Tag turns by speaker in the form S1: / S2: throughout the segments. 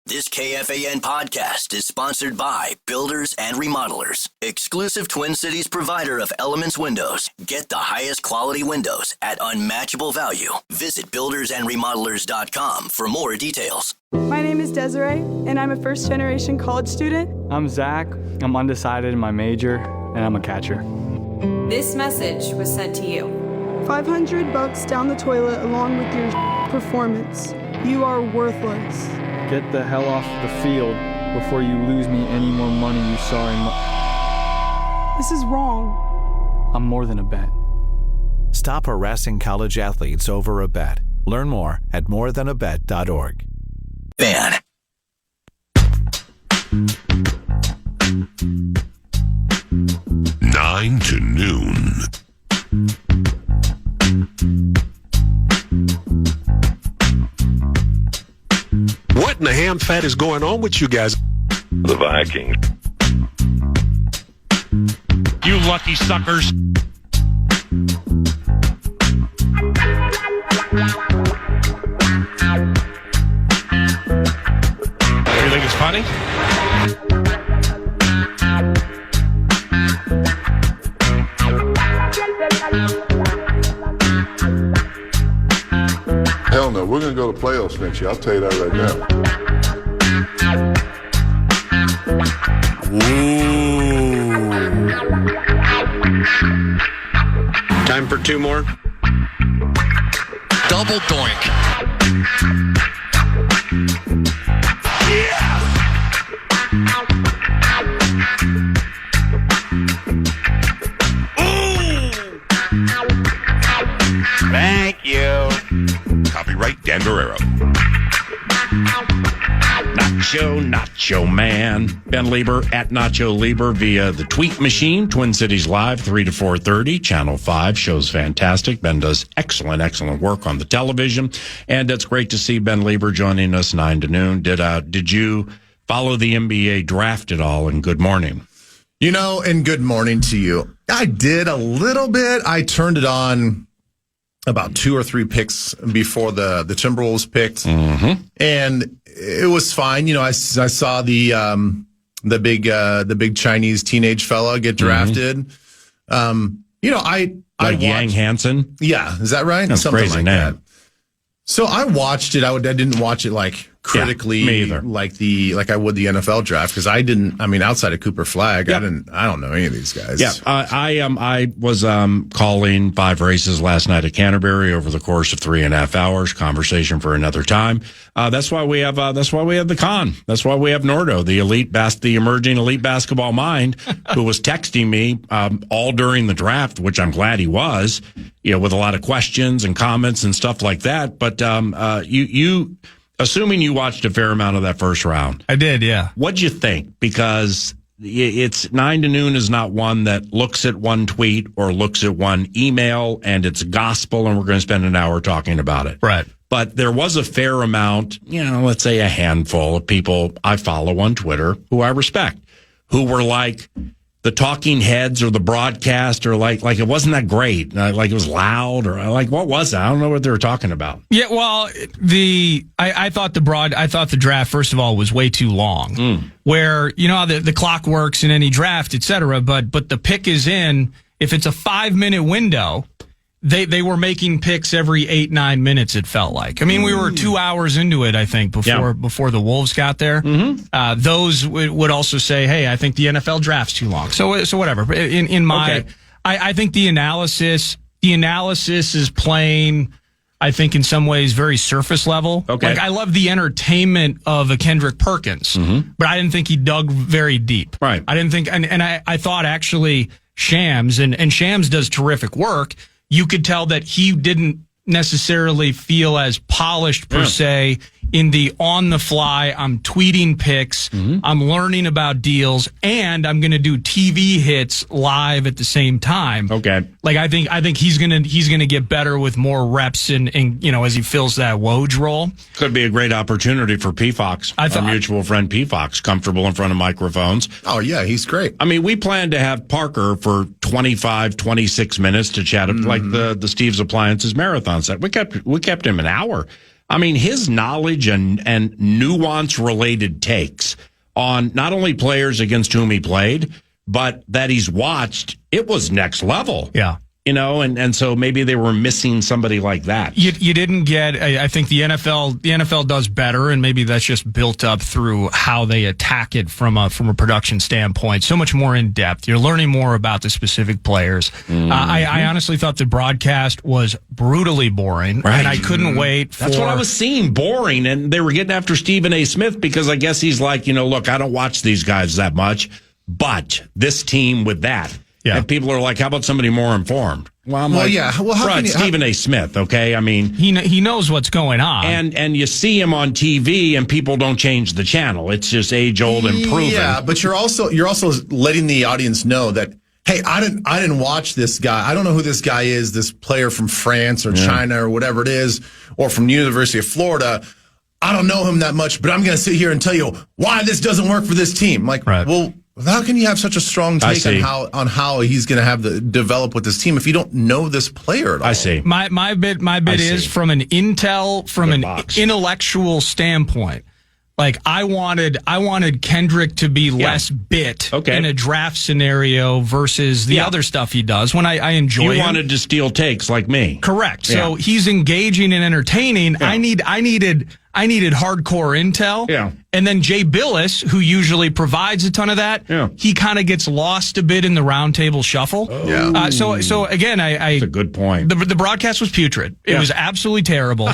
S1: This KFAN podcast is sponsored by Builders and Remodelers, exclusive Twin Cities provider of Elements Windows. Get the highest quality windows at unmatchable value. Visit buildersandremodelers.com for more details.
S2: My name is Desiree, and I'm a first-generation college student.
S3: I'm Zach. I'm undecided in my major, and I'm a catcher.
S4: This message was sent to you.
S2: $500 down the toilet along with your performance. You are worthless.
S3: Get the hell off the field before you lose me any more money, you sorry
S2: This is wrong.
S3: I'm more than a bet.
S5: Stop harassing college athletes over a bet. Learn more at morethanabet.org.
S1: FAN.
S6: Nine to noon. What in the ham fat is going on with you guys?
S7: The Vikings.
S8: You lucky suckers. You think it's funny?
S7: Hell no, we're going to go to playoffs next year. I'll tell you that right
S6: Ooh. Time for two more.
S8: Double doink.
S6: Yeah!
S8: Thank you.
S6: Copyright Dan Guerrero.
S8: Nacho Man. Ben Leber at Nacho Leber via the tweet machine. Twin Cities Live, 3 to 4:30. Channel 5 shows fantastic. Ben does excellent work on the television. And it's great to see Ben Leber joining us 9 to noon. Did you follow the NBA draft at all? And good morning.
S9: You know, and good morning to you. I did a little bit. I turned it on about 2 or 3 picks before the Timberwolves picked.
S8: Mm-hmm.
S9: And it was fine. You know, I saw the big Chinese teenage fella get drafted. You know, I
S8: Like
S9: watched,
S8: Yang Hansen?
S9: Yeah, is that right?
S8: That's
S9: Something
S8: crazy
S9: like
S8: name.
S9: that. So I watched it. I didn't watch it like critically,
S8: me either.
S9: like I would the NFL draft, because I didn't. I mean, outside of Cooper Flagg,
S8: Yeah.
S9: I don't know any of these guys.
S8: Yeah, I was calling 5 races last night at Canterbury over the course of 3.5 hours. Conversation for another time. That's why we have the con. That's why we have Nordo, the emerging elite basketball mind, who was texting me all during the draft, which I'm glad he was. You know, with a lot of questions and comments and stuff like that. But you assuming you watched a fair amount of that first round.
S10: I did, yeah.
S8: What'd you think? Because it's 9 to noon is not one that looks at one tweet or looks at one email and it's gospel and we're going to spend an hour talking about it.
S10: Right.
S8: But there was a fair amount, you know, let's say a handful of people I follow on Twitter who I respect, who were like the talking heads or the broadcast, or like it wasn't that great. Like it was loud, or like, what was that? I don't know what they were talking about.
S10: Yeah, well, I thought the draft, first of all, was way too long. Where, you know how the clock works in any draft, et cetera, but the pick is in, if it's a 5-minute window, they were making picks every 8-9 minutes, it felt like. I mean, we were 2 hours into it, I think, before the Wolves got there. Mm-hmm. Those would also say, hey, I think the NFL draft's too long. So whatever. I think the analysis is playing, I think, in some ways very surface level.
S8: Okay.
S10: Like, I love the entertainment of a Kendrick Perkins, but I didn't think he dug very deep.
S8: Right.
S10: I didn't think, and I thought actually Shams, and Shams does terrific work. You could tell that he didn't necessarily feel as polished per se in the on the fly. I'm tweeting picks. I'm learning about deals, and I'm going to do TV hits live at the same time.
S8: Okay.
S10: Like I think he's gonna get better with more reps and you know, as he fills that Woj role.
S8: Could be a great opportunity for P. Fox, our mutual friend P. Fox, comfortable in front of microphones.
S9: Oh yeah, he's great.
S8: I mean, we planned to have Parker for 25, 26 minutes to chat like the Steve's Appliances marathon set. We kept him an hour. I mean, his knowledge and nuance related takes on not only players against whom he played, but that he's watched, it was next level.
S10: Yeah.
S8: You know, and so maybe they were missing somebody like that.
S10: You didn't get. I think the NFL does better, and maybe that's just built up through how they attack it from a production standpoint. So much more in depth. You're learning more about the specific players.
S8: Mm-hmm.
S10: I honestly thought the broadcast was brutally boring,
S8: right.
S10: And I couldn't wait.
S8: That's what I was seeing, boring, and they were getting after Stephen A. Smith because I guess he's like, look, I don't watch these guys that much, but this team with that. Yeah. And people are like, how about somebody more informed? Well, I'm like, Stephen A. Smith, okay? I mean,
S10: he knows what's going on.
S8: And you see him on TV and people don't change the channel. It's just age old and proven.
S9: Yeah, but you're also letting the audience know that, hey, I didn't watch this guy. I don't know who this guy is, this player from France or China or whatever it is, or from the University of Florida. I don't know him that much, but I'm going to sit here and tell you why this doesn't work for this team. Like, well, how can you have such a strong take on how he's going to develop with this team if you don't know this player at all?
S8: I see.
S10: My bit is from an intellectual standpoint. Like I wanted Kendrick to be less bit in a draft scenario versus the other stuff he does. When I enjoy him.
S8: You wanted to steal takes like me.
S10: Correct. So he's engaging and entertaining. Yeah. I needed hardcore intel.
S8: Yeah.
S10: And then Jay Billis, who usually provides a ton of that, he kind of gets lost a bit in the roundtable shuffle.
S8: Oh.
S10: Yeah. So again,
S8: that's a good point.
S10: The broadcast was putrid. It was absolutely terrible.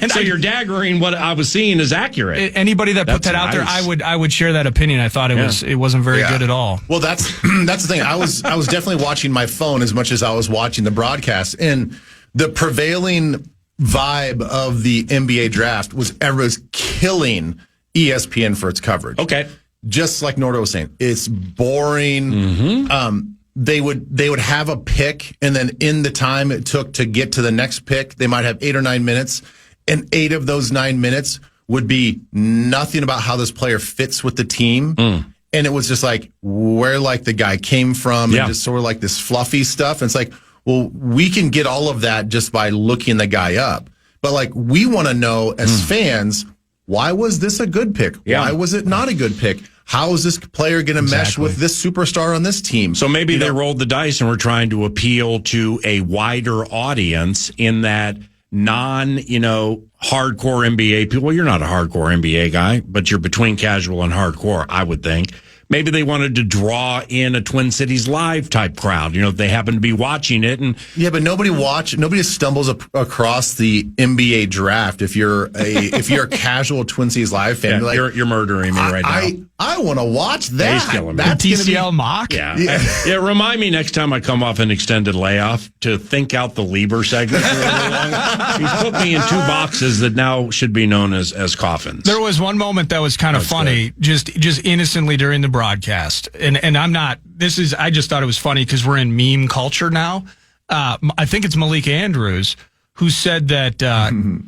S8: And so you're daggering what I was seeing is accurate.
S10: Anybody that put that out there, I would share that opinion. I thought it wasn't very good at all.
S9: Well, that's the thing. I was definitely watching my phone as much as I was watching the broadcast, and the prevailing vibe of the NBA draft was everyone's killing ESPN for its coverage.
S8: Okay.
S9: Just like Nordo was saying, it's boring. Mm-hmm. They would have a pick, and then in the time it took to get to the next pick, they might have 8 or 9 minutes, and 8 of those 9 minutes would be nothing about how this player fits with the team. And it was just like where like the guy came from and just sort of like this fluffy stuff. And it's like, well, we can get all of that just by looking the guy up. But like, we want to know as fans, why was this a good pick? Yeah. Why was it not a good pick? How is this player going to mesh with this superstar on this team?
S8: So maybe they rolled the dice and were trying to appeal to a wider audience in that hardcore NBA people. Well, you're not a hardcore NBA guy, but you're between casual and hardcore, I would think. Maybe they wanted to draw in a Twin Cities Live type crowd. They happen to be watching it, and
S9: but nobody stumbles across the NBA draft if you're a casual Twin Cities Live fan.
S8: Yeah, like, you're murdering me right now.
S9: I want to watch that.
S8: He's killing me.
S10: That's TCL mock.
S8: Yeah. Remind me next time I come off an extended layoff to think out the Leber segment. He's put me in 2 boxes that now should be known as coffins.
S10: There was one moment that was kind of funny, just innocently during the broadcast, and I'm not. I just thought it was funny because we're in meme culture now. I think it's Malik Andrews who said that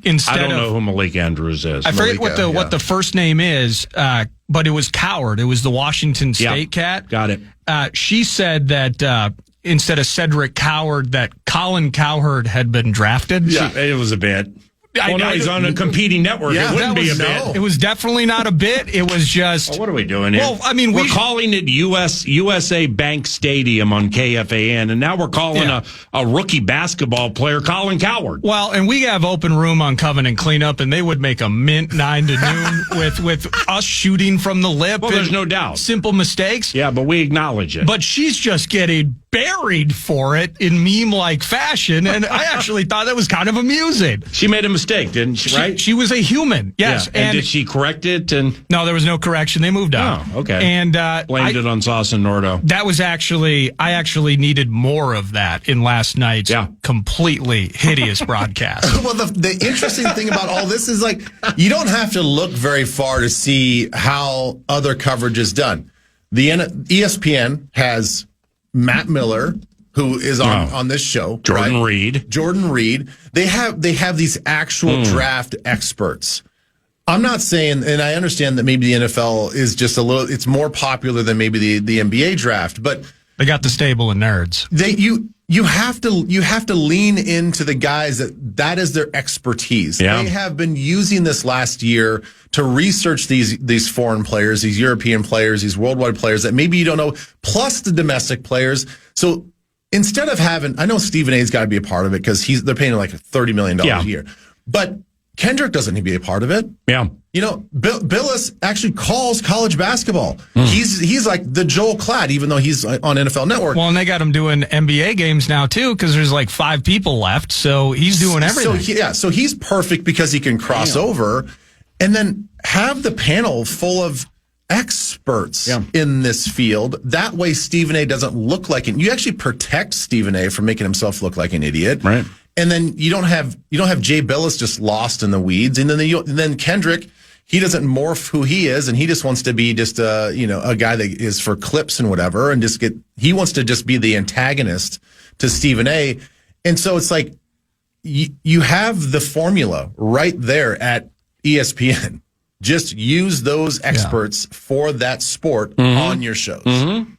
S10: instead
S8: I don't know who Malik Andrews is.
S10: I forget what the first name is, but it was Coward. It was the Washington State cat.
S8: Got it.
S10: She said that instead of Cedric Coward, that Colin Cowherd had been drafted.
S8: Yeah, it was a bit. No, he's on a competing network.
S9: Yeah,
S8: it wouldn't be a bit.
S10: It was definitely not a bit. It was just.
S8: What are we doing here? Well, I mean, we're calling it USA Bank Stadium on KFAN, and now we're calling a rookie basketball player Colin Coward.
S10: Well, and we have open room on Covenant Cleanup, and they would make a mint 9 to noon with us shooting from the lip.
S8: Well, there's no doubt.
S10: Simple mistakes.
S8: Yeah, but we acknowledge it.
S10: But she's just getting buried for it in meme-like fashion, and I actually thought that was kind of amusing.
S8: She made a mistake, didn't she, right?
S10: She was a human, yes.
S8: Yeah. And did she correct it?
S10: No, there was no correction. They moved on.
S8: Oh, okay.
S10: And
S8: blamed it on Sauce and Nordo.
S10: That was I actually needed more of that in last night's completely hideous broadcast.
S9: Well, the interesting thing about all this is, like, you don't have to look very far to see how other coverage is done. The ESPN has Matt Miller, who is on this show.
S8: Jordan Reed. They have these actual draft experts. I'm not saying, and I understand that maybe the NFL is just it's more popular than maybe the NBA draft, but
S10: they got the stable of nerds.
S9: you have to lean into the guys that is their expertise.
S8: Yeah.
S9: They have been using this last year to research these foreign players, these European players, these worldwide players that maybe you don't know, plus the domestic players. So instead of having, I know Stephen A's got to be a part of it because they're paying him like $30 million a year, but Kendrick doesn't need to be a part of it.
S8: Yeah.
S9: You know, Billis actually calls college basketball. He's like the Joel Klatt, even though he's on NFL Network.
S10: Well, and they got him doing NBA games now, too, because there's like 5 people left. So he's doing everything.
S9: So he's perfect because he can cross over and then have the panel full of experts in this field. That way, Stephen A doesn't look like it. You actually protect Stephen A from making himself look like an idiot.
S8: Right.
S9: And then you don't have Jay Billis just lost in the weeds. And then Kendrick, he doesn't morph who he is, and he just wants to be just a guy that is for clips and whatever, and he wants to just be the antagonist to Stephen A. And so it's like you have the formula right there at ESPN. Just use those experts for that sport on your shows.
S8: Mm-hmm.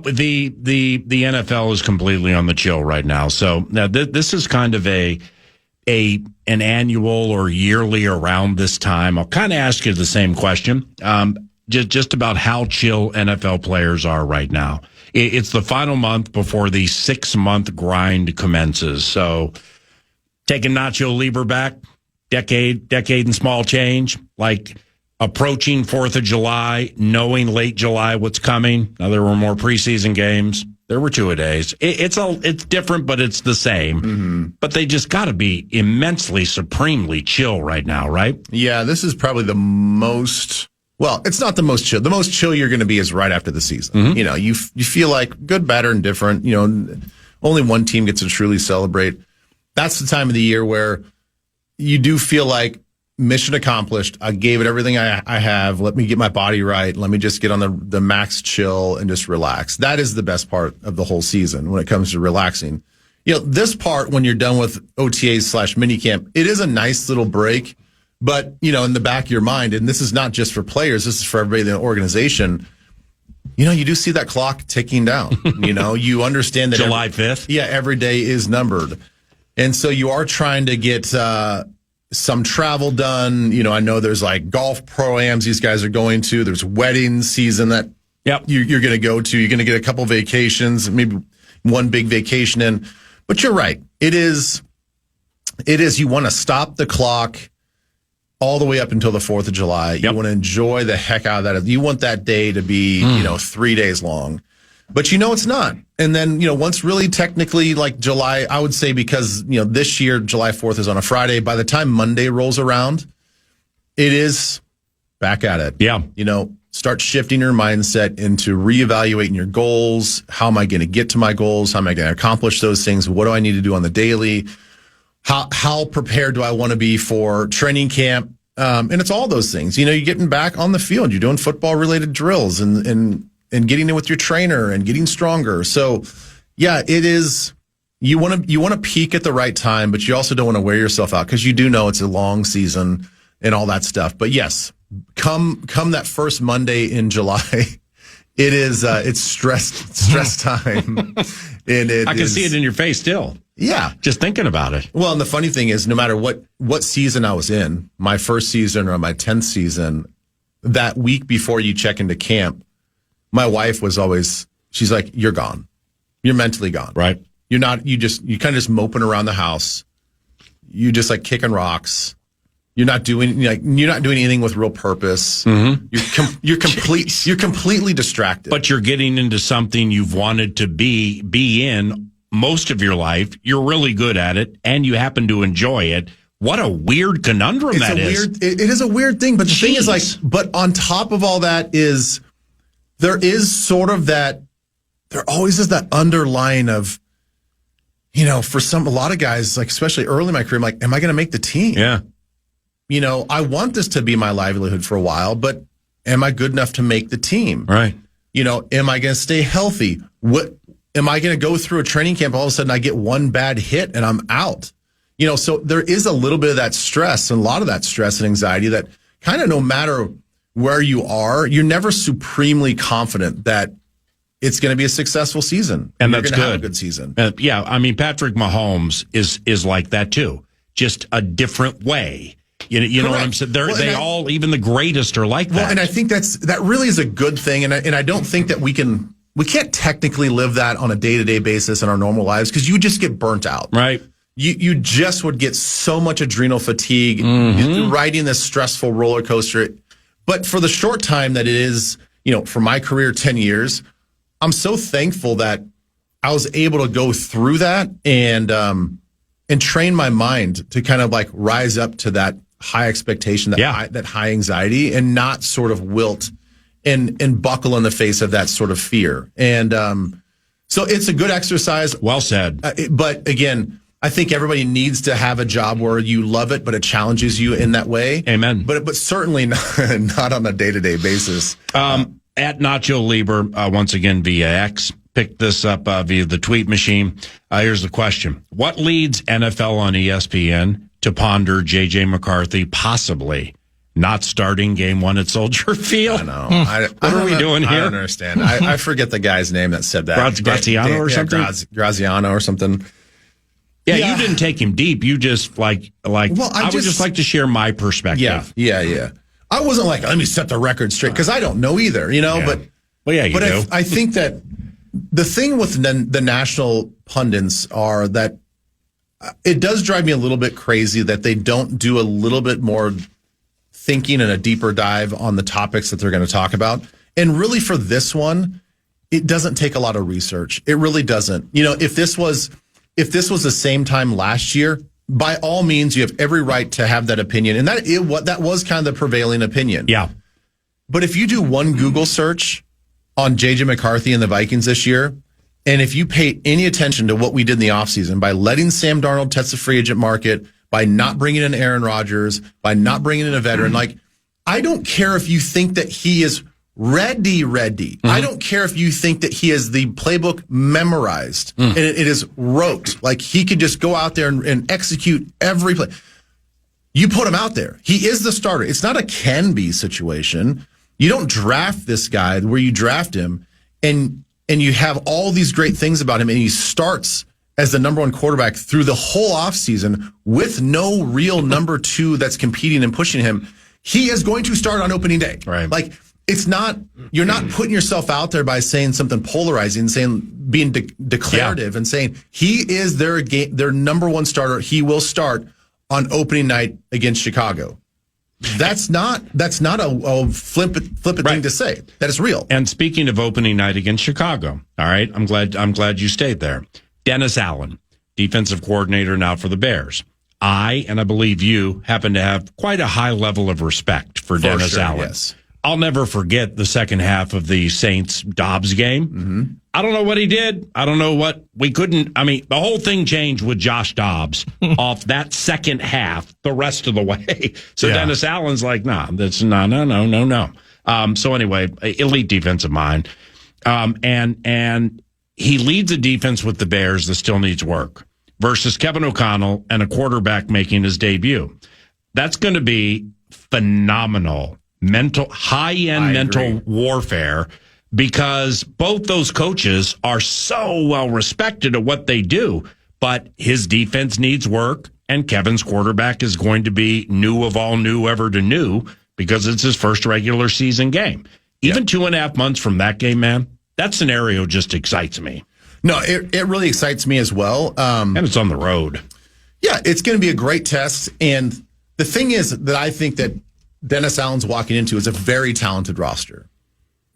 S8: The NFL is completely on the chill right now. So now this is kind of an annual or yearly around this time. I'll kind of ask you the same question, just about how chill NFL players are right now. It's the final month before the 6-month grind commences. So taking Nacho Leber back, decade and small change, like approaching 4th of July, knowing late July what's coming. Now, there were more preseason games. There were 2-a-days. It's different, but it's the same. Mm-hmm. But they just got to be immensely, supremely chill right now, right?
S9: Yeah, this is probably the most. Well, it's not the most chill. The most chill you're going to be is right after the season. Mm-hmm. You know, you feel like good, bad, or indifferent. You know, only one team gets to truly celebrate. That's the time of the year where you do feel like mission accomplished. I gave it everything I have. Let me get my body right. Let me just get on the max chill and just relax. That is the best part of the whole season when it comes to relaxing. You know, this part when you're done with OTAs / minicamp, it is a nice little break. But, you know, in the back of your mind, and this is not just for players, this is for everybody in the organization, you know, you do see that clock ticking down. You know, you understand that
S8: July 5th.
S9: Yeah, every day is numbered. And so you are trying to get some travel done. You know, I know there's like golf pro-ams these guys are going to. There's wedding season that you're going to go to. You're going to get a couple vacations, maybe one big vacation in. But you're right. It is you want to stop the clock all the way up until the 4th of July. You want to enjoy the heck out of that. You want that day to be, 3 days long. But you know it's not. And then, once really technically like July, I would say because, this year, July 4th is on a Friday. By the time Monday rolls around, it is back at it.
S8: Yeah.
S9: Start shifting your mindset into reevaluating your goals. How am I going to get to my goals? How am I going to accomplish those things? What do I need to do on the daily? How prepared do I want to be for training camp? And it's all those things. You're getting back on the field. You're doing football related drills and getting in with your trainer and getting stronger. So, yeah, it is. You want to peak at the right time, but you also don't want to wear yourself out because you do know it's a long season and all that stuff. But yes, come that first Monday in July, it is it's stress time, and
S8: I can see it in your face still.
S9: Yeah,
S8: just thinking about it.
S9: Well, and the funny thing is, no matter what season I was in, my first season or my 10th season, that week before you check into camp, my wife was always, she's like, "You're gone. You're mentally gone.
S8: Right?
S9: You're not. You kind of just moping around the house. You just like kicking rocks. You're not doing anything with real purpose. Mm-hmm. You're completely distracted.
S8: But you're getting into something you've wanted to be in most of your life. You're really good at it, and you happen to enjoy it. What a weird conundrum that is.
S9: It is a weird thing. But the thing is, like, but on top of all that is. There is sort of that, there always is that underlying of, for a lot of guys, like especially early in my career, I'm like, am I going to make the team?
S8: Yeah.
S9: I want this to be my livelihood for a while, but am I good enough to make the team?
S8: Right.
S9: Am I going to stay healthy? What am I going to go through a training camp? All of a sudden I get one bad hit and I'm out. So there is a little bit of that stress and a lot of that stress and anxiety that kind of no matter where you are, you're never supremely confident that it's going to be a successful season.
S8: And
S9: you're
S8: that's
S9: gonna have
S8: good.
S9: a good season.
S8: Yeah, I mean, Patrick Mahomes is like that too, just a different way. You know what I'm saying? Even the greatest are like that.
S9: Well, and I think that really is a good thing. And I don't think that we can't technically live that on a day-to-day basis in our normal lives because you just get burnt out.
S8: Right.
S9: You just would get so much adrenal fatigue riding this stressful roller coaster. But for the short time that it is, for my career, 10 years, I'm so thankful that I was able to go through that and train my mind to kind of like rise up to that high expectation, that high anxiety, and not sort of wilt and buckle in the face of that sort of fear. And so it's a good exercise.
S8: Well said.
S9: But again, I think everybody needs to have a job where you love it, but it challenges you in that way.
S8: Amen.
S9: But certainly not on a day-to-day basis.
S8: At Nacho Leber, once again via X, picked this up via the tweet machine. Here's the question. What leads NFL on ESPN to ponder J.J. McCarthy possibly not starting game one at Soldier Field?
S9: I know.
S8: What are we doing here?
S9: I don't understand. I forget the guy's name that said that.
S8: Graziano or something?
S9: Graziano or something.
S8: Yeah, you didn't take him deep. You just well, I would just like to share my perspective.
S9: Yeah. I wasn't like, let me set the record straight because I don't know either, but
S8: you do.
S9: I think that the thing with the national pundits are that it does drive me a little bit crazy that they don't do a little bit more thinking and a deeper dive on the topics that they're going to talk about. And really for this one, it doesn't take a lot of research. It really doesn't. If this was the same time last year, by all means, you have every right to have that opinion. And that was kind of the prevailing opinion.
S8: Yeah.
S9: But if you do one Google search on J.J. McCarthy and the Vikings this year, and if you pay any attention to what we did in the offseason by letting Sam Darnold test the free agent market, by not bringing in Aaron Rodgers, by not bringing in a veteran, I don't care if you think that he is ready. I don't care if you think that he has the playbook memorized and it is rote. Like he could just go out there and execute every play. You put him out there. He is the starter. It's not a can-be situation. You don't draft this guy where you draft him and you have all these great things about him and he starts as the number one quarterback through the whole offseason with no real number two that's competing and pushing him. He is going to start on opening day.
S8: Right.
S9: It's not, you're not putting yourself out there by saying something polarizing, being declarative and saying he is their number one starter. He will start on opening night against Chicago. That's not a flippant thing to say. That is real.
S8: And speaking of opening night against Chicago, all right, I'm glad you stayed there. Dennis Allen, defensive coordinator now for the Bears. I believe you happen to have quite a high level of respect for Dennis Allen.
S9: Yes.
S8: I'll never forget the second half of the Saints-Dobbs game. Mm-hmm. I don't know what he did. I don't know what we couldn't. I mean, the whole thing changed with Josh Dobbs off that second half the rest of the way. So Dennis Allen's like, that's no. So anyway, elite defensive mind. And he leads a defense with the Bears that still needs work versus Kevin O'Connell and a quarterback making his debut. That's going to be phenomenal. High-end mental warfare because both those coaches are so well respected at what they do, but his defense needs work, and Kevin's quarterback is going to be new of all new ever to new because it's his first regular season game. Even 2.5 months from that game, man, that scenario just excites me.
S9: No, it really excites me as well.
S8: And it's on the road.
S9: Yeah, it's going to be a great test, and the thing is that I think that Dennis Allen's walking into is a very talented roster.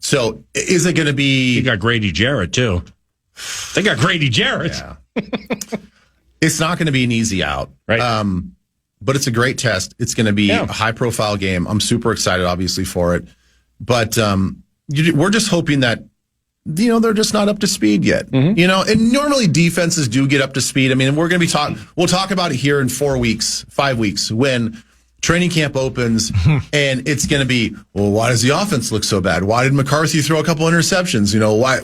S9: So is it going to be...
S8: You got Grady Jarrett, too. They got Grady Jarrett.
S9: Yeah. It's not going to be an easy out.
S8: Right.
S9: But it's a great test. It's going to be a high-profile game. I'm super excited, obviously, for it. But we're just hoping that, they're just not up to speed yet. Mm-hmm. And normally defenses do get up to speed. I mean, we'll talk about it here in 4 weeks, 5 weeks, when training camp opens, and it's going to be, well, why does the offense look so bad? Why did McCarthy throw a couple interceptions?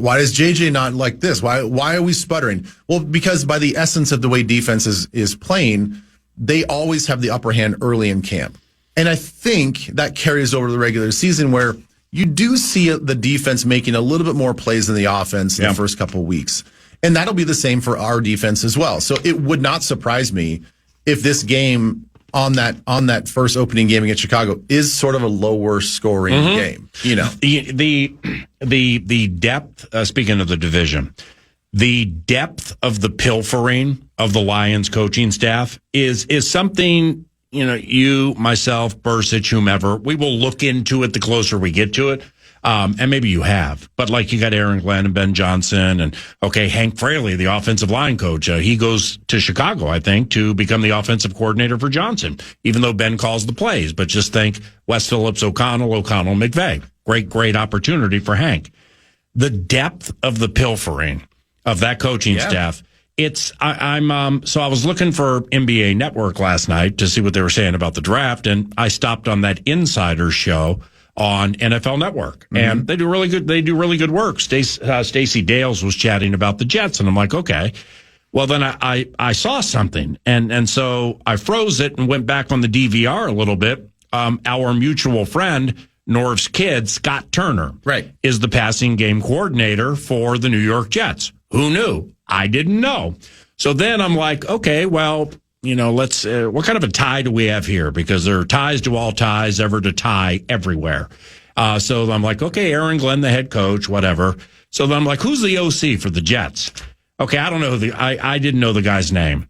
S9: Why is JJ not like this? Why are we sputtering? Well, because by the essence of the way defense is playing, they always have the upper hand early in camp. And I think that carries over to the regular season where you do see the defense making a little bit more plays than the offense in the first couple of weeks. And that'll be the same for our defense as well. So it would not surprise me if this game on that first opening game against Chicago is sort of a lower scoring game. You know,
S8: the depth. Speaking of the division, the depth of the pilfering of the Lions coaching staff is something. You know, you, myself, Bursich, whomever, we will look into it the closer we get to it. And maybe you have, but like you got Aaron Glenn and Ben Johnson and Hank Fraley, the offensive line coach. He goes to Chicago, I think, to become the offensive coordinator for Johnson, even though Ben calls the plays. But just think Wes Phillips, O'Connell, McVay. Great opportunity for Hank. The depth of the pilfering of that coaching staff. So I was looking for NBA Network last night to see what they were saying about the draft, and I stopped on that Insider show on NFL Network, and they do really good work. Stacey Dales was chatting about the Jets, and I'm like, okay. Well, then I saw something, and so I froze it and went back on the DVR a little bit. Our mutual friend, Norv's kid, Scott Turner, is the passing game coordinator for the New York Jets. Who knew? I didn't know. So then I'm like, okay, well, you know, let's, what kind of a tie do we have here? Because there are ties to all ties, ever to tie everywhere. So I'm like, okay, Aaron Glenn, the head coach, whatever. So then I'm like, who's the OC for the Jets? Okay, I don't know I didn't know the guy's name.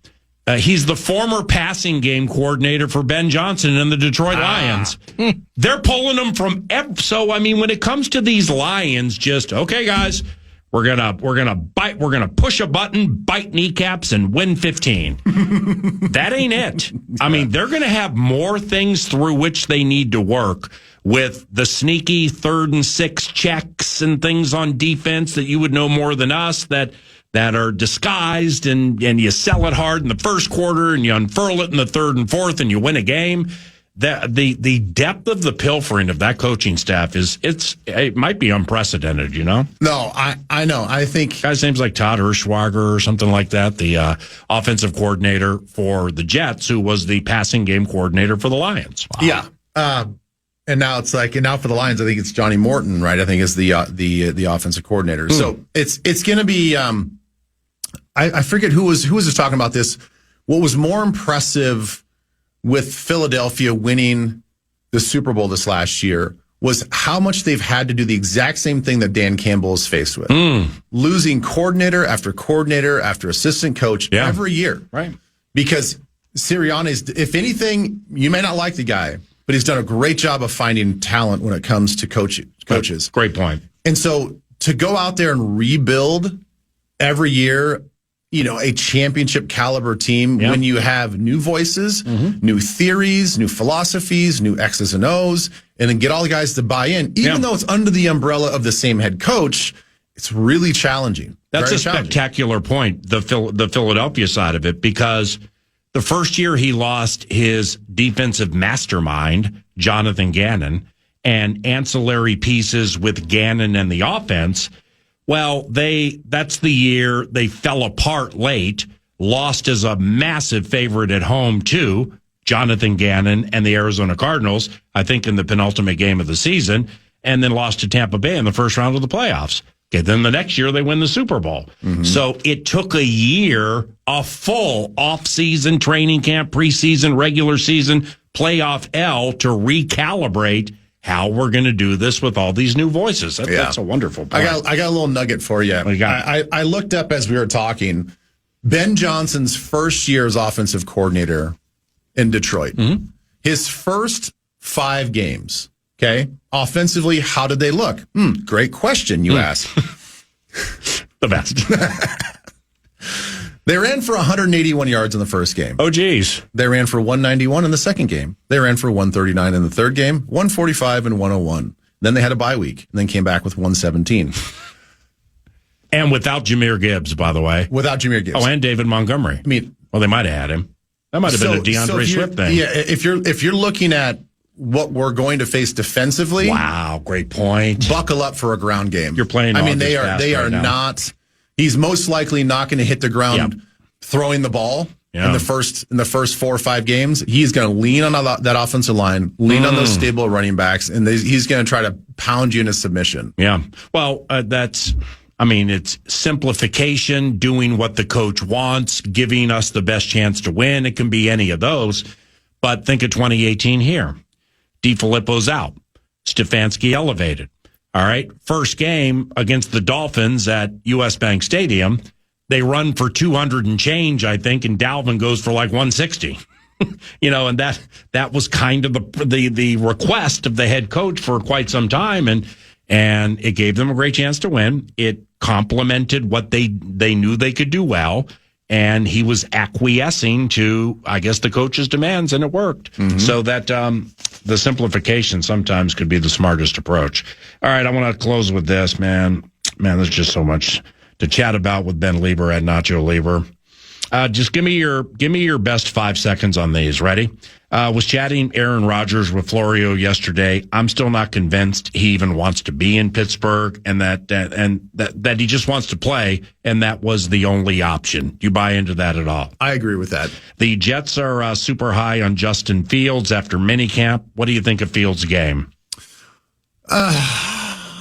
S8: He's the former passing game coordinator for Ben Johnson and the Detroit Lions. They're pulling him from, so I mean, when it comes to these Lions, just, okay, guys, we're gonna push a button, bite kneecaps, and win 15. That ain't it. I mean, they're gonna have more things through which they need to work with the sneaky 3rd and 6 checks and things on defense that you would know more than us that are disguised and you sell it hard in the first quarter and you unfurl it in the 3rd and 4th and you win a game. The depth of the pilfering of that coaching staff it might be unprecedented, you know?
S9: No, I know. I think
S8: guy's name's like Todd Hirschwager or something like that, the offensive coordinator for the Jets, who was the passing game coordinator for the Lions.
S9: Wow. Yeah. And now it's like, and now for the Lions, I think it's Johnny Morton, right? I think is the offensive coordinator. So it's going to be. I forget who was just talking about this. What was more impressive with Philadelphia winning the Super Bowl this last year was how much they've had to do the exact same thing that Dan Campbell is faced with. Losing coordinator after assistant coach every year.
S8: Right.
S9: Because Sirianni's, if anything, you may not like the guy, but he's done a great job of finding talent when it comes to coaches.
S8: Great point.
S9: And so to go out there and rebuild every year, you know, a championship caliber team when you have new voices, new theories, new philosophies, new X's and O's, and then get all the guys to buy in, even though it's under the umbrella of the same head coach, it's really challenging.
S8: That's a spectacular point, the Philadelphia side of it, because the first year he lost his defensive mastermind, Jonathan Gannon, and ancillary pieces with Gannon and the offense. Well, that's the year they fell apart late, lost as a massive favorite at home to Jonathan Gannon and the Arizona Cardinals, I think in the penultimate game of the season, and then lost to Tampa Bay in the first round of the playoffs. Okay, then the next year they win the Super Bowl. So it took a year, a full off-season training camp, preseason, regular season, playoff L to recalibrate how we're going to do this with all these new voices. That's a wonderful point.
S9: I got a little nugget for you. I looked up as we were talking. Ben Johnson's first year as offensive coordinator in Detroit. His first 5 games, okay? Offensively, how did they look? Great question, you ask.
S8: The best.
S9: They ran for 181 yards in the first game.
S8: Oh, geez.
S9: They ran for 191 in the second game. They ran for 139 in the third game, 145 and 101. Then they had a bye week and then came back with 117.
S8: And without Jahmyr Gibbs, by the way.
S9: Without Jahmyr Gibbs.
S8: Oh, and David Montgomery.
S9: I mean,
S8: well, they might have had him. That might have been a DeAndre Swift thing.
S9: Yeah, if you're looking at what we're going to face defensively.
S8: Wow, great point.
S9: Buckle up for a ground game.
S8: You're playing.
S9: I mean, they are not. He's most likely not going to hit the ground throwing the ball.
S8: Yeah.
S9: in the first 4 or 5 games, he's going to lean on that offensive line, lean on those stable running backs, and he's going to try to pound you into submission.
S8: Yeah. Well, it's simplification, doing what the coach wants, giving us the best chance to win. It can be any of those. But think of 2018 here. DeFilippo's out. Stefanski elevated. All right. First game against the Dolphins at US Bank Stadium. They run for 200 and change, I think, and Dalvin goes for like 160. And that was kind of the request of the head coach for quite some time, and it gave them a great chance to win. It complemented what they knew they could do well, and he was acquiescing to, I guess, the coach's demands, and it worked. Mm-hmm. So that the simplification sometimes could be the smartest approach. All right, I want to close with this, man. Man, there's just so much to chat about with Ben Leber at Nacho Leber. Just give me your best 5 seconds on these. Ready? Was chatting Aaron Rodgers with Florio yesterday. I'm still not convinced he even wants to be in Pittsburgh, and that he just wants to play, and that was the only option. Do you buy into that at all?
S9: I agree with that.
S8: The Jets are super high on Justin Fields after minicamp. What do you think of Fields' game?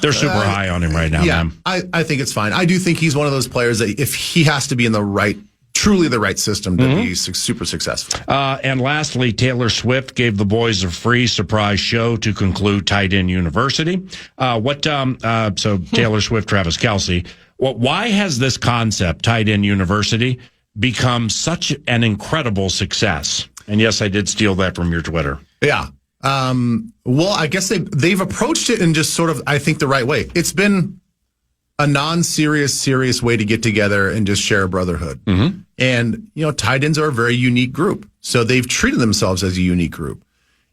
S8: They're super high on him right now, man.
S9: I think it's fine. I do think he's one of those players that if he has to be in truly the right system to be super successful.
S8: And lastly, Taylor Swift gave the boys a free surprise show to conclude Tight End University. So Taylor Swift, Travis Kelce. Why has this concept, Tight End University, become such an incredible success? And yes, I did steal that from your Twitter.
S9: Yeah. Well, I guess they've approached it in just sort of, I think, the right way. It's been a serious way to get together and just share a brotherhood. Mm-hmm. And, tight ends are a very unique group. So they've treated themselves as a unique group.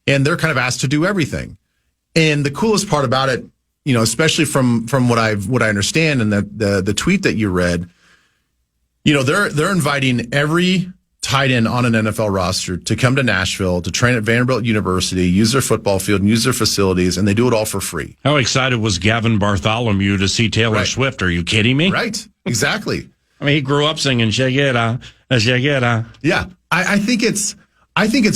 S9: And they're kind of asked to do everything. And the coolest part about it, especially from what I understand and the tweet that you read, they're inviting every tight end on an NFL roster to come to Nashville to train at Vanderbilt University, use their football field, and use their facilities, and they do it all for free.
S8: How excited was Gavin Bartholomew to see Taylor Swift? Are you kidding me?
S9: Right. Exactly.
S8: I mean, he grew up singing Shagera, Shagera.
S9: Yeah. I think it's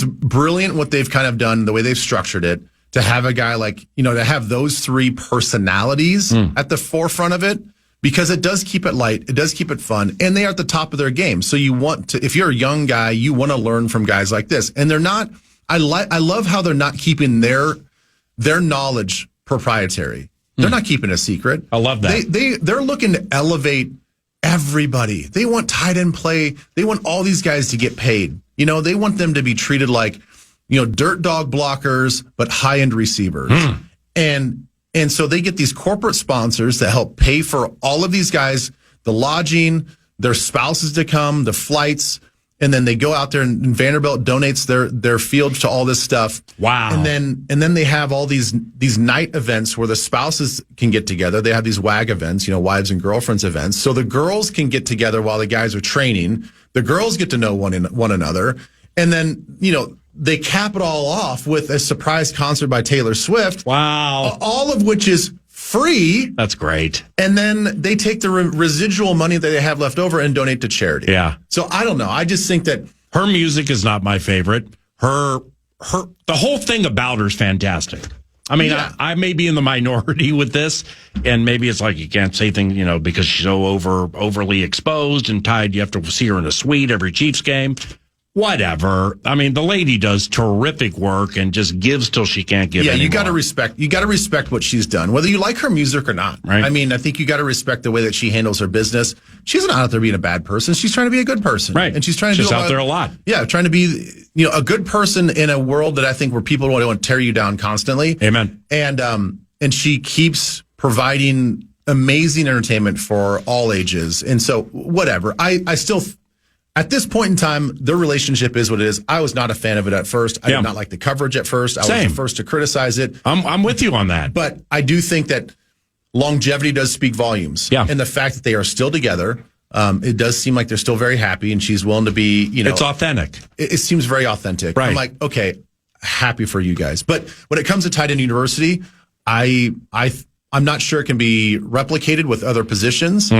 S9: brilliant what they've kind of done, the way they've structured it, to have a guy like, to have those 3 personalities at the forefront of it. Because it does keep it light, it does keep it fun, and they are at the top of their game. So you want to, if you're a young guy, you want to learn from guys like this. And they're not. I love how they're not keeping their knowledge proprietary. They're not keeping a secret.
S8: I love that.
S9: They're looking to elevate everybody. They want tight end play. They want all these guys to get paid. They want them to be treated like, dirt dog blockers, but high end receivers. And so they get these corporate sponsors that help pay for all of these guys, the lodging, their spouses to come, the flights, and then they go out there and Vanderbilt donates their field to all this stuff.
S8: Wow.
S9: And then they have all these night events where the spouses can get together. They have these WAG events, wives and girlfriends events. So the girls can get together while the guys are training. The girls get to know one another. And then, they cap it all off with a surprise concert by Taylor Swift.
S8: Wow.
S9: All of which is free.
S8: That's great.
S9: And then they take the residual money that they have left over and donate to charity.
S8: Yeah.
S9: So I don't know. I just think that
S8: her music is not my favorite. The whole thing about her is fantastic. I mean, yeah. I may be in the minority with this, and maybe it's like you can't say things, because she's so overly exposed and tied. You have to see her in a suite every Chiefs game. Whatever. I mean, the lady does terrific work and just gives till she can't give anymore.
S9: You got to respect what she's done, whether you like her music or not.
S8: Right.
S9: I mean, I think you got to respect the way that she handles her business. She's not out there being a bad person. She's trying to be a good person.
S8: Right.
S9: And she's trying to
S8: do out there a lot.
S9: Yeah. Trying to be, a good person in a world that I think where people want to tear you down constantly.
S8: Amen.
S9: And she keeps providing amazing entertainment for all ages. And so whatever, I still, at this point in time, their relationship is what it is. I was not a fan of it at first. I did not like the coverage at first. I was the first to criticize it.
S8: I'm with you on that.
S9: But I do think that longevity does speak volumes.
S8: Yeah.
S9: And the fact that they are still together, it does seem like they're still very happy, and she's willing to be,
S8: It's authentic.
S9: It seems very authentic.
S8: Right.
S9: I'm like, okay, happy for you guys. But when it comes to Tight End University, I I'm not sure it can be replicated with other positions,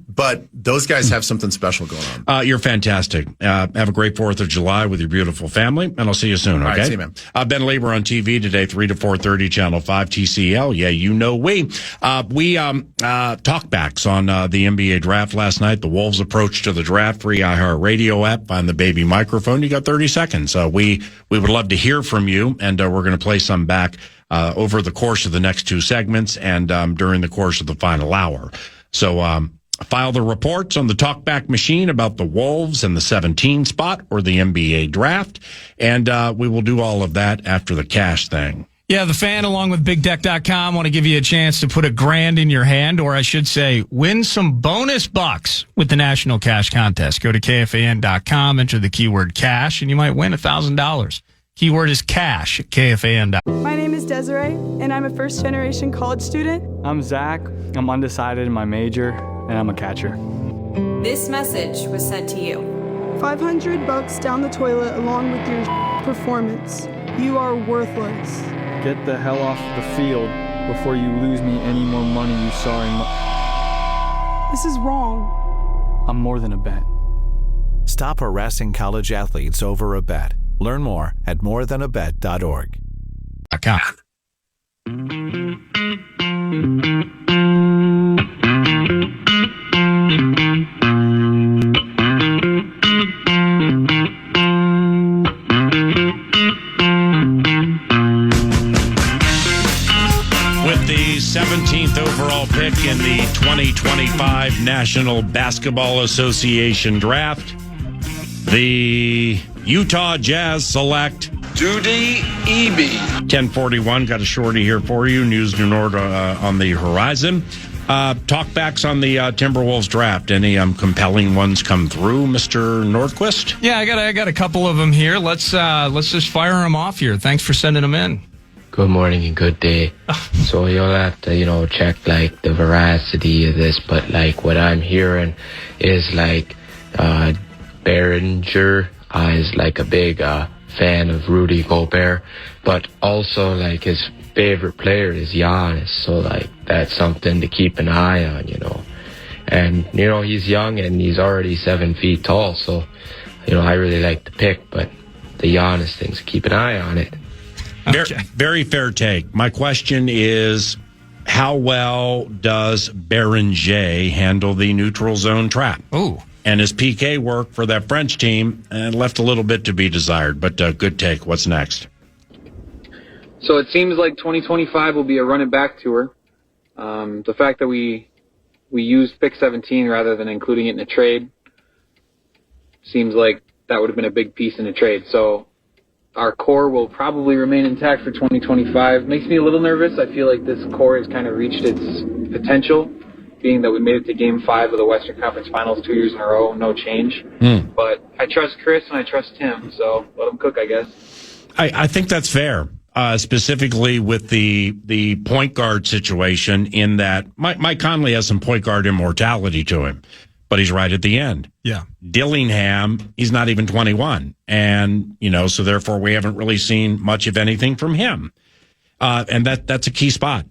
S9: but those guys have something special going on.
S8: You're fantastic. Have a great 4th of July with your beautiful family, and I'll see you soon, okay?
S9: All right, see you, man.
S8: Ben Leber on TV today, 3 to 4:30, Channel 5 TCL. Yeah, you know we talkbacks on the NBA draft last night. The Wolves approach to the draft, free iHeartRadio app. Find the baby microphone. You got 30 seconds. We would love to hear from you, and we're going to play some back over the course of the next 2 segments and during the course of the final hour. So file the reports on the talkback machine about the Wolves and the 17 spot or the NBA draft, and we will do all of that after the cash thing.
S10: Yeah, the Fan, along with BigDeck.com, want to give you a chance to put $1,000 in your hand, or I should say, win some bonus bucks with the National Cash Contest. Go to KFAN.com, enter the keyword cash, and you might win $1,000. Keyword is cash at KFAN.com.
S2: My name is Desiree, and I'm a first-generation college student.
S3: I'm Zach. I'm undecided in my major, and I'm a catcher.
S4: This message was sent to you.
S2: $500 down the toilet along with your performance. You are worthless.
S3: Get the hell off the field before you lose me any more money, you sorry
S2: This is wrong.
S3: I'm more than a bet.
S5: Stop harassing college athletes over a bet. Learn more at morethanabet.org.
S8: With the 17th overall pick in the 2025 National Basketball Association Draft, the Utah Jazz select
S11: Dudi Eby.
S8: 1041. Got a shorty here for you. News Nord on the horizon. Talkbacks on the Timberwolves draft. Any compelling ones come through, Mr. Nordquist?
S10: Yeah, I got a couple of them here. Let's just fire them off here. Thanks for sending them in.
S12: Good morning and good day. So you'll have to, check like the veracity of this, but like what I'm hearing is like Behringer is like a big fan of Rudy Gobert, but also like his favorite player is Giannis, so like that's something to keep an eye on, And he's young and he's already 7 feet tall, so I really like the pick, but the Giannis things, keep an eye on it.
S8: Okay. Very fair take. My question is, how well does Behringer handle the neutral zone trap?
S10: Oh.
S8: And his PK work for that French team left a little bit to be desired, but good take. What's next?
S13: So it seems like 2025 will be a run it back tour. The fact that we used pick 17 rather than including it in a trade seems like that would have been a big piece in a trade. So our core will probably remain intact for 2025. Makes me a little nervous. I feel like this core has kind of reached its potential, being that we made it to Game 5 of the Western Conference Finals 2 years in a row, no change. But I trust Chris and I trust Tim, so let him cook, I guess.
S8: I think that's fair, specifically with the point guard situation, in that Mike Conley has some point guard immortality to him, but he's right at the end.
S10: Yeah.
S8: Dillingham, he's not even 21. And, so therefore we haven't really seen much of anything from him. And that's a key spot.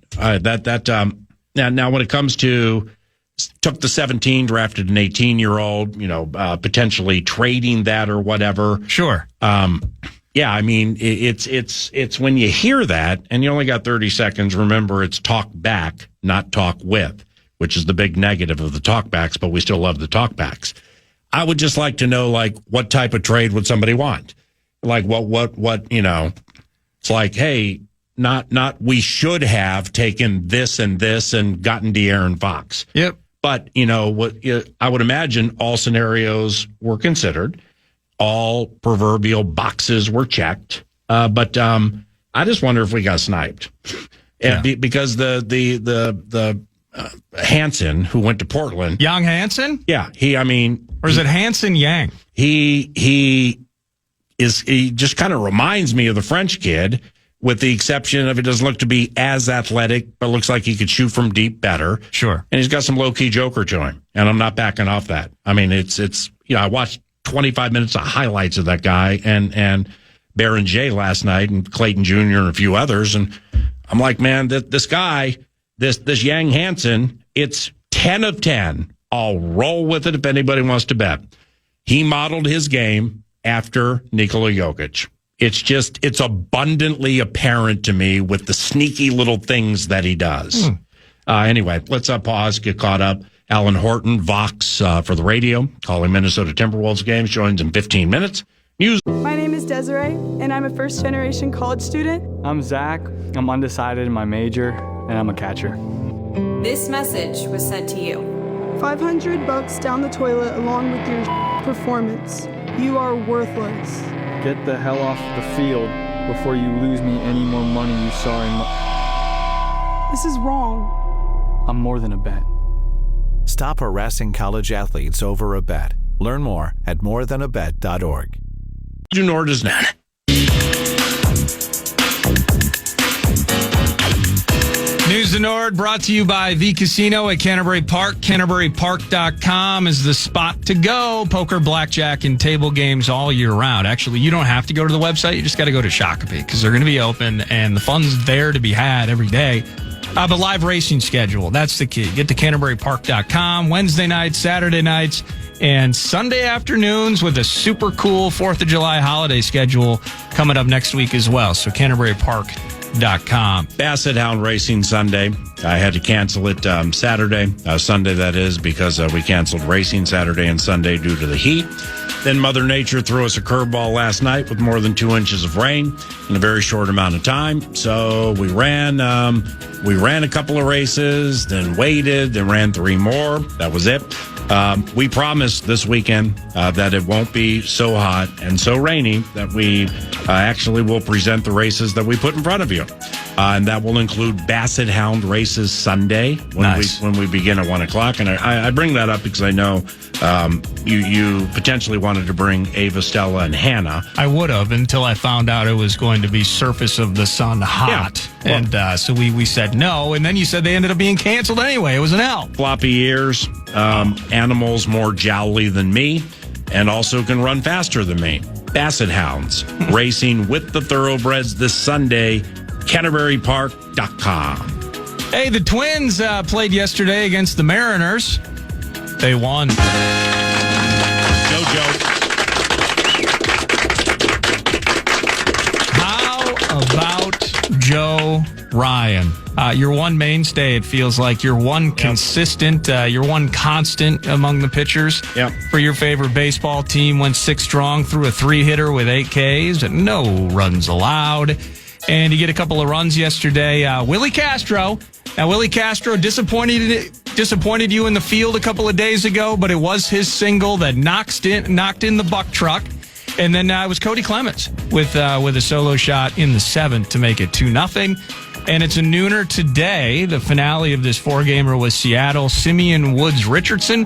S8: Now, when it comes to took the 17, drafted an 18-year-old, potentially trading that or whatever.
S10: Sure.
S8: Yeah, I mean, it's when you hear that and you only got 30 seconds, remember it's talk back, not talk with, which is the big negative of the talkbacks, but we still love the talkbacks. I would just like to know, like, what type of trade would somebody want? Like, what, it's like, hey, not we should have taken this and this and gotten De'Aaron Fox.
S10: Yep.
S8: But, I would imagine all scenarios were considered. All proverbial boxes were checked. But I just wonder if we got sniped.
S10: Yeah.
S8: Because the Hansen, who went to Portland.
S10: Young Hansen?
S8: Yeah.
S10: Or is it Hansen Yang?
S8: He just kind of reminds me of the French kid, with the exception of it doesn't look to be as athletic, but looks like he could shoot from deep better.
S10: Sure.
S8: And he's got some low-key joker to him. And I'm not backing off that. I mean, it's I watched 25 minutes of highlights of that guy and Behringer last night and Clayton Jr. and a few others. And I'm like, man, this guy, this Yang Hansen, it's 10 of 10. I'll roll with it if anybody wants to bet. He modeled his game after Nikola Jokic. It's abundantly apparent to me with the sneaky little things that he does. Anyway, let's pause, get caught up. Alan Horton, Vox for the radio, calling Minnesota Timberwolves games, joins in 15 minutes. News.
S2: My name is Desiree, and I'm a first-generation college student.
S3: I'm Zach. I'm undecided in my major, and I'm a catcher.
S4: This message was sent to you.
S2: $500 down the toilet along with your performance. You are worthless.
S3: Get the hell off the field before you lose me any more money, you sorry
S2: This is wrong.
S3: I'm more than a bet.
S5: Stop harassing college athletes over a bet. Learn more at morethanabet.org.
S8: Nor does not.
S10: News to Nord brought to you by The Casino at Canterbury Park. CanterburyPark.com is the spot to go. Poker, blackjack, and table games all year round. Actually, you don't have to go to the website. You just got to go to Shakopee because they're going to be open and the fun's there to be had every day. But live racing schedule, that's the key. Get to CanterburyPark.com. Wednesday nights, Saturday nights, and Sunday afternoons with a super cool 4th of July holiday schedule coming up next week as well. So CanterburyPark.com.
S8: Basset Hound Racing Sunday. I had to cancel it Saturday, Sunday that is, because we canceled racing Saturday and Sunday due to the heat. Then Mother Nature threw us a curveball last night with more than 2 inches of rain in a very short amount of time. So we ran a couple of races, then waited, then ran 3 more. That was it. We promised this weekend that it won't be so hot and so rainy that we actually will present the races that we put in front of you. And that will include Basset Hound races Sunday when we begin at 1 o'clock. And I bring that up because I know you potentially wanted to bring Ava, Stella, and Hannah.
S10: I would have until I found out it was going to be surface of the sun hot. Yeah. And so we said no. And then you said they ended up being canceled anyway. It was an L.
S8: Floppy ears, animals more jowly than me, and also can run faster than me. Basset Hounds racing with the thoroughbreds this Sunday. CanterburyPark.com.
S10: Hey, the Twins played yesterday against the Mariners. They won.
S8: Joe.
S10: How about Joe Ryan? Your one mainstay, it feels like. Your one consistent, your one constant among the pitchers.
S8: Yep.
S10: For your favorite baseball team, went 6 strong, threw a 3-hitter with 8 Ks, and no runs allowed. And you get a couple of runs yesterday. Willie Castro. Now, Willie Castro disappointed you in the field a couple of days ago, but it was his single that knocked in the buck truck. And then it was Cody Clemens with a solo shot in the 7th to make it 2-0. And it's a nooner today. The finale of this 4-gamer was Seattle. Simeon Woods Richardson.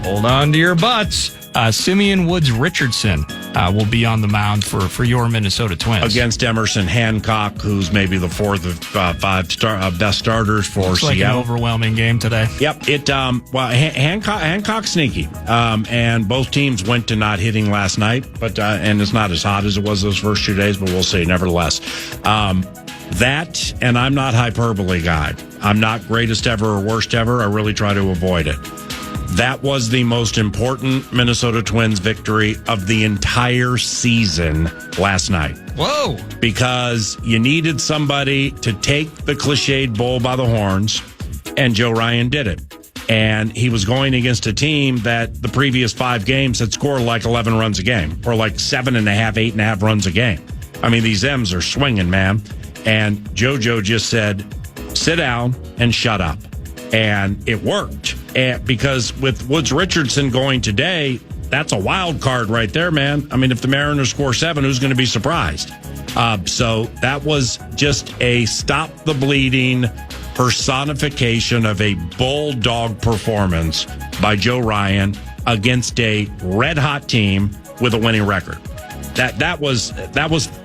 S10: Hold on to your butts. Simeon Woods Richardson will be on the mound for your Minnesota Twins.
S8: Against Emerson Hancock, who's maybe the 4th of 5 best starters for
S10: Looks
S8: Seattle.
S10: Like an overwhelming game today.
S8: Yep. Hancock's sneaky. And both teams went to not hitting last night, but and it's not as hot as it was those first 2 days, but we'll see. Nevertheless, that, and I'm not hyperbole guy. I'm not greatest ever or worst ever. I really try to avoid it. That was the most important Minnesota Twins victory of the entire season last night.
S10: Whoa.
S8: Because you needed somebody to take the cliched bull by the horns, and Joe Ryan did it. And he was going against a team that the previous 5 games had scored like 11 runs a game, or like 7.5, 8.5 runs a game. I mean, these M's are swinging, man. And JoJo just said, sit down and shut up. And it worked. Because with Woods Richardson going today, that's a wild card right there, man. I mean, if the Mariners score 7, who's going to be surprised? So that was just a stop the bleeding personification of a bulldog performance by Joe Ryan against a red-hot team with a winning record. That was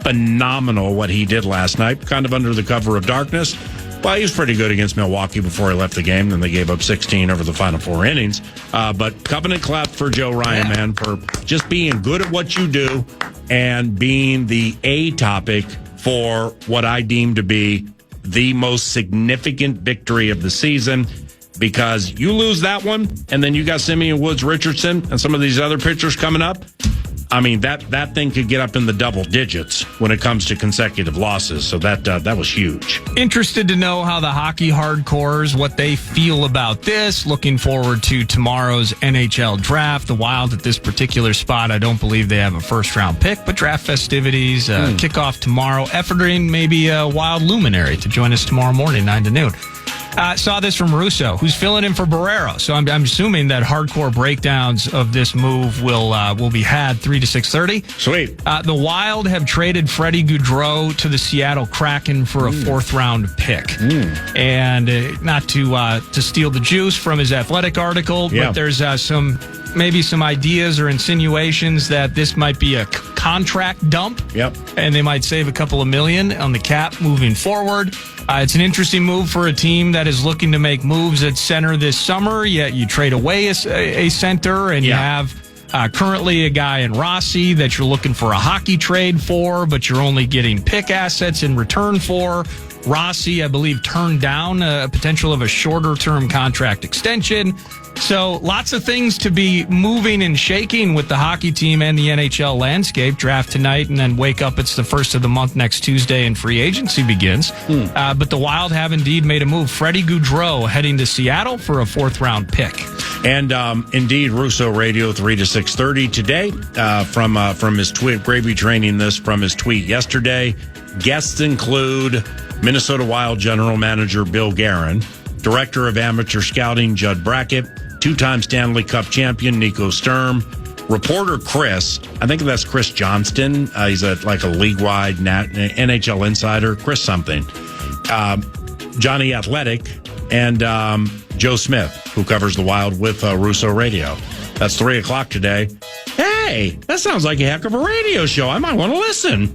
S8: phenomenal what he did last night, kind of under the cover of darkness. Well, he was pretty good against Milwaukee before he left the game. Then they gave up 16 over the final 4 innings. But covenant clap for Joe Ryan, man, for just being good at what you do and being the A topic for what I deem to be the most significant victory of the season, because you lose that one, and then you got Simeon Woods Richardson and some of these other pitchers coming up. I mean, that thing could get up in the double digits when it comes to consecutive losses. So that was huge.
S10: Interested to know how the hockey hardcores, what they feel about this. Looking forward to tomorrow's NHL draft. The Wild at this particular spot, I don't believe they have a first-round pick, but draft festivities, kickoff tomorrow. Efforting maybe a Wild luminary to join us tomorrow morning, 9 to noon. Saw this from Russo, who's filling in for Barrero. So I'm assuming that hardcore breakdowns of this move will be had 3 to 6:30.
S8: Sweet.
S10: The Wild have traded Freddie Gaudreau to the Seattle Kraken for a fourth-round pick. And not to steal the juice from his Athletic article, but there's some ideas or insinuations that this might be a contract dump.
S8: Yep.
S10: And they might save a couple of million on the cap moving forward. It's an interesting move for a team that is looking to make moves at center this summer, yet you trade away a center, and you have currently a guy in Rossi that you're looking for a hockey trade for, but you're only getting pick assets in return for. Rossi, I believe, turned down a potential of a shorter-term contract extension. So lots of things to be moving and shaking with the hockey team and the NHL landscape. Draft tonight, and then wake up, it's the first of the month next Tuesday, and free agency begins. But the Wild have indeed made a move. Freddie Gaudreau heading to Seattle for a fourth-round pick.
S8: And indeed, Russo Radio 3 to 6:30 today from his tweet. Gravy training this from his tweet yesterday. Guests include Minnesota Wild General Manager Bill Guerin, Director of Amateur Scouting Judd Brackett, two-time Stanley Cup champion Nico Sturm, reporter Chris, I think that's Chris Johnston. He's like a league-wide NHL insider, Chris something, Johnny Athletic, and Joe Smith, who covers the Wild with Russo Radio. That's 3 o'clock today. Hey, that sounds like a heck of a radio show. I might want to listen.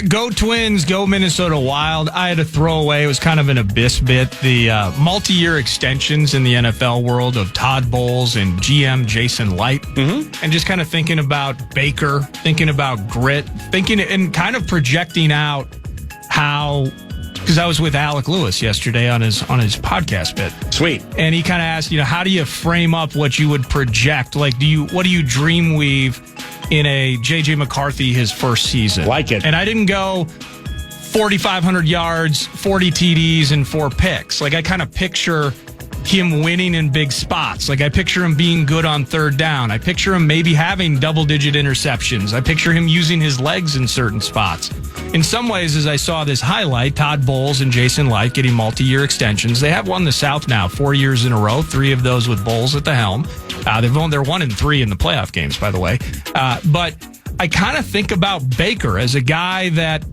S10: Go Twins, go Minnesota Wild. I had to throw away, it was kind of an abyss bit, the multi-year extensions in the NFL world of Todd Bowles and GM Jason Light. And just kind of thinking about Baker, thinking about grit, thinking and kind of projecting out how, because I was with Alec Lewis yesterday on his podcast bit.
S8: Sweet.
S10: And he kind of asked, how do you frame up what you would project? Like, what do you dream weave in a J.J. McCarthy, his first season?
S8: Like it.
S10: And I didn't go 4,500 yards, 40 TDs, and 4 picks. Like, I kind of picture him winning in big spots. Like, I picture him being good on third down. I picture him maybe having double-digit interceptions. I picture him using his legs in certain spots. In some ways, as I saw this highlight, Todd Bowles and Jason Light getting multi-year extensions. They have won the South now 4 years in a row, 3 of those with Bowles at the helm. They're 1-3 in the playoff games, by the way. But I kind of think about Baker as a guy that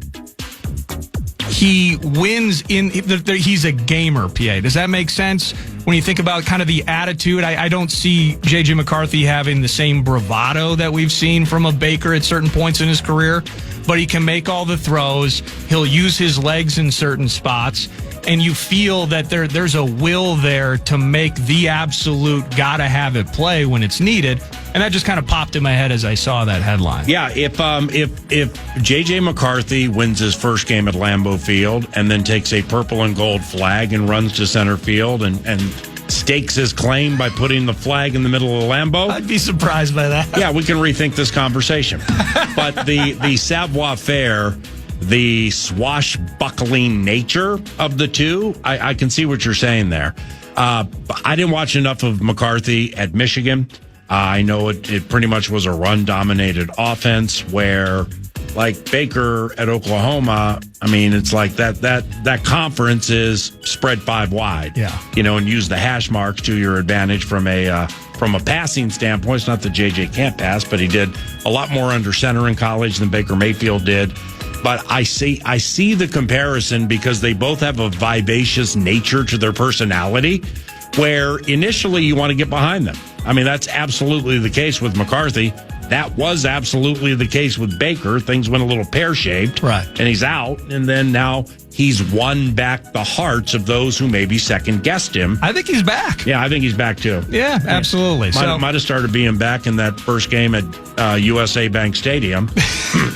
S10: he wins he's a gamer, PA. Does that make sense? When you think about kind of the attitude, I don't see J.J. McCarthy having the same bravado that we've seen from a Baker at certain points in his career, but he can make all the throws. He'll use his legs in certain spots, and you feel that there's a will there to make the absolute gotta-have-it play when it's needed. And that just kind of popped in my head as I saw that headline.
S8: Yeah, if J.J. McCarthy wins his first game at Lambeau Field and then takes a purple and gold flag and runs to center field and stakes his claim by putting the flag in the middle of Lambeau,
S10: I'd be surprised by that.
S8: Yeah, we can rethink this conversation. But the savoir-faire, the swashbuckling nature of the two, I can see what you're saying there. I didn't watch enough of McCarthy at Michigan. I know it pretty much was a run-dominated offense where, like Baker at Oklahoma, I mean, it's like that conference is spread 5 wide.
S10: Yeah.
S8: And use the hash marks to your advantage from a passing standpoint. It's not that JJ can't pass, but he did a lot more under center in college than Baker Mayfield did. But I see the comparison because they both have a vivacious nature to their personality where initially you want to get behind them. I mean, that's absolutely the case with McCarthy. That was absolutely the case with Baker. Things went a little pear-shaped.
S10: Right.
S8: And he's out. And then now he's won back the hearts of those who maybe second-guessed him.
S10: I think he's back.
S8: Yeah, I think he's back, too.
S10: Yeah, absolutely.
S8: Might have started being back in that first game at USA Bank Stadium.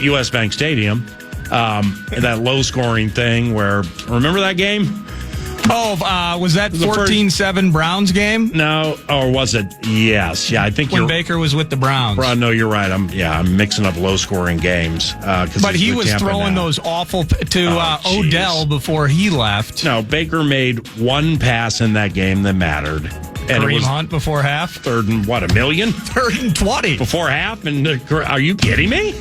S8: US Bank Stadium. That low-scoring thing where, remember that game?
S10: Oh, was that 14-7 Browns game?
S8: No, or was it? Yes, yeah. I think
S10: when Baker was with the Browns.
S8: No, you're right. I'm mixing up low-scoring games.
S10: But he was throwing those awful to Odell before he left.
S8: No, Baker made one pass in that game that mattered. And
S10: Kareem Hunt before half?
S8: Third and what, $1 million?
S10: 3rd and 20.
S8: Before half? And are you kidding me?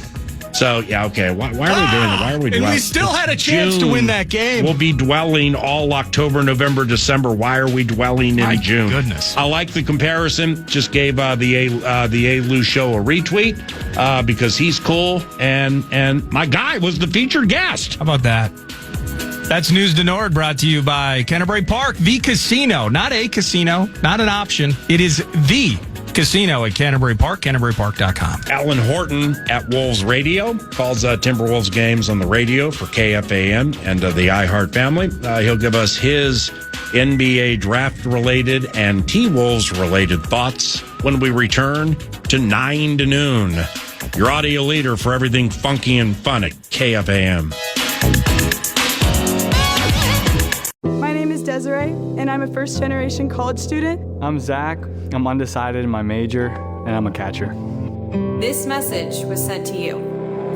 S8: So, yeah, okay. Why are we doing that? Why are we dwelling?
S10: And we still had a chance to win that game.
S8: We'll be dwelling all October, November, December. Why are we dwelling in June?
S10: Goodness.
S8: I like the comparison. Just gave the A. Lou show a retweet because he's cool. And my guy was the featured guest.
S10: How about that? That's News to Nord, brought to you by Canterbury Park, the casino. Not a casino, not an option. It is the casino at Canterbury Park, CanterburyPark.com.
S8: Alan Horton at Wolves Radio calls Timberwolves games on the radio for KFAN and the iHeart family. He'll give us his NBA draft-related and T-Wolves-related thoughts when we return to 9 to noon. Your audio leader for everything funky and fun at KFAN.
S2: My name is Desiree, and I'm a first-generation college student.
S3: I'm Zach. I'm undecided in my major, and I'm a catcher.
S4: This message was sent to you.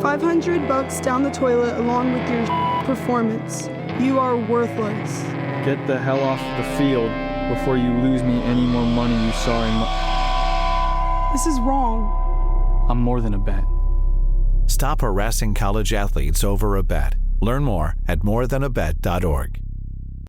S2: $500 down the toilet along with your performance. You are worthless.
S3: Get the hell off the field before you lose me any more money, you sorry
S2: This is wrong.
S3: I'm more than a bet.
S5: Stop harassing college athletes over a bet. Learn more at morethanabet.org.